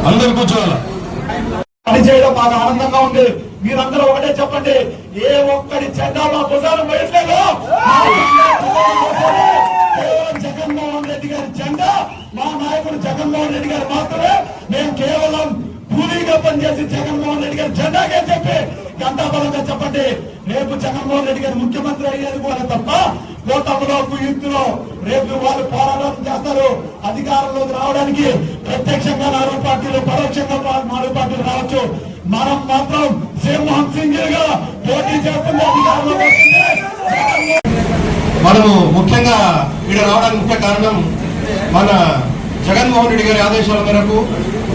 అందరు కూర్చోవాలి. పని చేయడం మాకు ఆనందంగా ఉంది. మీరందరూ ఒకటే చెప్పండి, ఏ ఒక్కడి జెండా మా భుజాలు వేయట్లేదు. కేవలం జగన్మోహన్ రెడ్డి గారి జెండా, మా నాయకుడు జగన్మోహన్ రెడ్డి గారు మాత్రమే. మేము కేవలం కూలీగా పనిచేసి జగన్మోహన్ రెడ్డి గారి జెండాకే చెప్పి గంటాబలంగా చెప్పండి. రేపు జగన్మోహన్ రెడ్డి గారు ముఖ్యమంత్రి అయ్యేది కూడా తప్ప కోటంలో కుయుక్తులో రేపు వాళ్ళు పోరాటం చేస్తారు. అధికారంలోకి రావడానికి ప్రత్యక్షంగా 4 పార్టీలు, పరోక్షంగా 4 పార్టీలు రావచ్చు. మనం మాత్రం సింహం సింగిల్ గా పోటీ చేస్తుంది. అధికారంలో మనము ముఖ్యంగా ఇక్కడ రావడానికి ముఖ్య కారణం మన జగన్మోహన్ రెడ్డి గారి ఆదేశాల మేరకు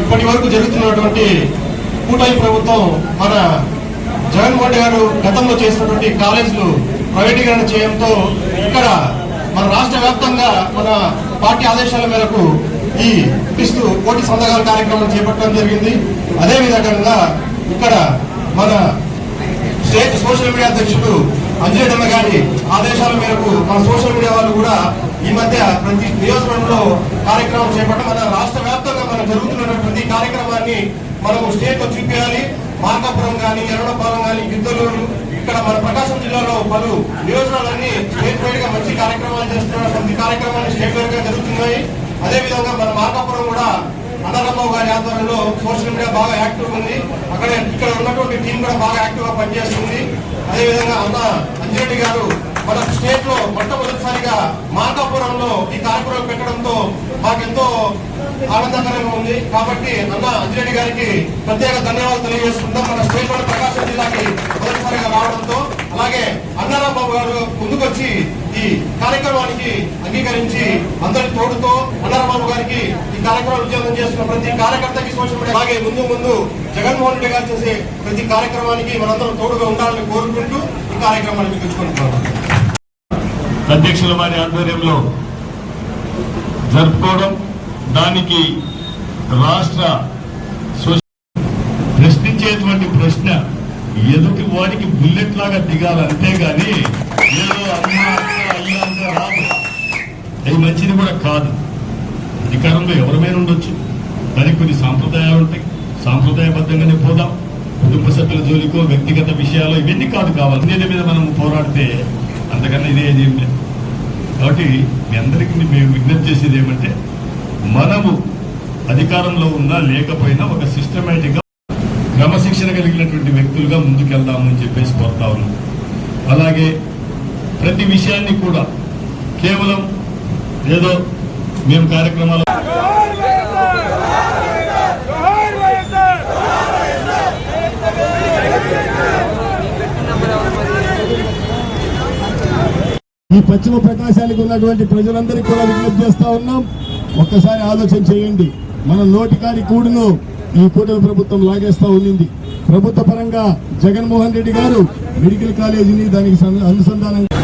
ఇప్పటి వరకు జరుగుతున్నటువంటి కూటమి ప్రభుత్వం మన జగన్మోహన్ రెడ్డి గారు గతంలో చేసినటువంటి కాలేజీలు ప్రైవేటీకరణ చేయడంతో ఇక్కడ మన రాష్ట్ర వ్యాప్తంగా మన పార్టీ ఆదేశాల మేరకు ఈ కోటి సంతకాల కార్యక్రమం చేపట్టడం జరిగింది. అదేవిధంగా ఇక్కడ మన స్టేట్ సోషల్ మీడియా అధ్యక్షుడు అంజరెడ్డి గారి ఆదేశాల మేరకు మన సోషల్ మీడియా వాళ్ళు కూడా ఈ మధ్య ప్రతి నియోజకవర్గంలో కార్యక్రమం చేపట్టడం, మన రాష్ట్ర వ్యాప్తంగా మనం జరుగుతున్నటువంటి కార్యక్రమాన్ని మనం స్టేట్ లో చూపించాలి. మార్కాపురం కానీ, ఎర్రడపాలెం కానీ, గిద్దలూరు, ఇక్కడ మన ప్రకాశం జిల్లాలో పలు నియోజకవర్గాలన్నీ స్టేట్ వైడ్ గా మంచి కార్యక్రమాలు చేస్తున్నారు. ప్రతి కార్యక్రమాలు స్టేట్ వైడ్ గా జరుగుతున్నాయి. అదేవిధంగా మన మార్కాపురం కూడా అన్నరాంబాబు గారి ఆధ్వర్యంలో సోషల్ మీడియా బాగా యాక్టివ్ ఉంది. ఇక్కడ ఉన్నటువంటి టీం కూడా బాగా యాక్టివ్ గా పనిచేస్తుంది. అదేవిధంగా అన్న అంజిరెడ్డి గారు మన స్టేట్ లో మొట్టమొదటిసారిగా మార్కాపురంలో ఈ కార్యక్రమం పెట్టడంతో మాకెంతో ఆనందకరంగా ఉంది. కాబట్టి అన్న అంజిరెడ్డి గారికి ప్రత్యేక ధన్యవాదాలు తెలియజేసుకుంటాం. మన స్టేట్ లో ప్రకాశం జిల్లాకి మొదటిసారిగా రావడంతో, అలాగే అన్నారాంబాబు గారు ముందుకొచ్చి ఈ కార్యక్రమానికి అంగీకరించి అందరి తోడుతో అన్నారాంబాబు గారికి ఈ కార్యక్రమాలు ఉద్యోగం చేస్తున్న ప్రతి కార్యకర్తకి సోషల్ మీడియా, అలాగే ముందు జగన్మోహన్ రెడ్డి గారు చేసే ప్రతి కార్యక్రమానికి మనందరం తోడుగా ఉండాలని కోరుకుంటూ ఈ కార్యక్రమాన్ని తెచ్చుకుంటున్నాం. అధ్యక్షుల వారి ఆధ్వర్యంలో జరుపుకోవడం, దానికి రాష్ట్ర ప్రశ్నించేటువంటి ప్రశ్న ఎదుటి వాడికి బుల్లెట్ లాగా దిగాలి, అంతేగాని ఏదో అయ్యా అంటే రాదు. అది మంచిది కూడా కాదు. అధికారంలో ఎవరిమైనా ఉండొచ్చు, దానికి కొన్ని సాంప్రదాయాలు ఉంటాయి. సాంప్రదాయబద్ధంగానే పోదాం. కుటుంబ సభ్యుల జోలికో, వ్యక్తిగత విషయాలు ఇవన్నీ కావాలి. దీని మీద మనం పోరాడితే అంతకన్నా ఇదేం లేదు. కాబట్టి మీ అందరికీ మేము విజ్ఞప్తి చేసేది ఏమంటే, మనము అధికారంలో ఉన్నా లేకపోయినా ఒక సిస్టమేటిక్ గా క్రమశిక్షణ కలిగినటువంటి వ్యక్తులుగా ముందుకెళ్దామని చెప్పేసి కోరుతా ఉన్నాం. అలాగే ప్రతి విషయాన్ని కూడా కేవలం ఏదో మేము కార్యక్రమాలు ఈ పశ్చిమ ప్రకాశానికి ఉన్నటువంటి ప్రజలందరికీ కూడా విజ్ఞప్తి చేస్తా ఉన్నాం. ఒక్కసారి ఆలోచన చేయండి. మన నోటికాడి కూడును ఈ కూటమి ప్రభుత్వం లాగేస్తా ఉన్నింది. ప్రభుత్వ పరంగా జగన్మోహన్ రెడ్డి గారు మెడికల్ కాలేజీని దానికి అనుసంధానంగా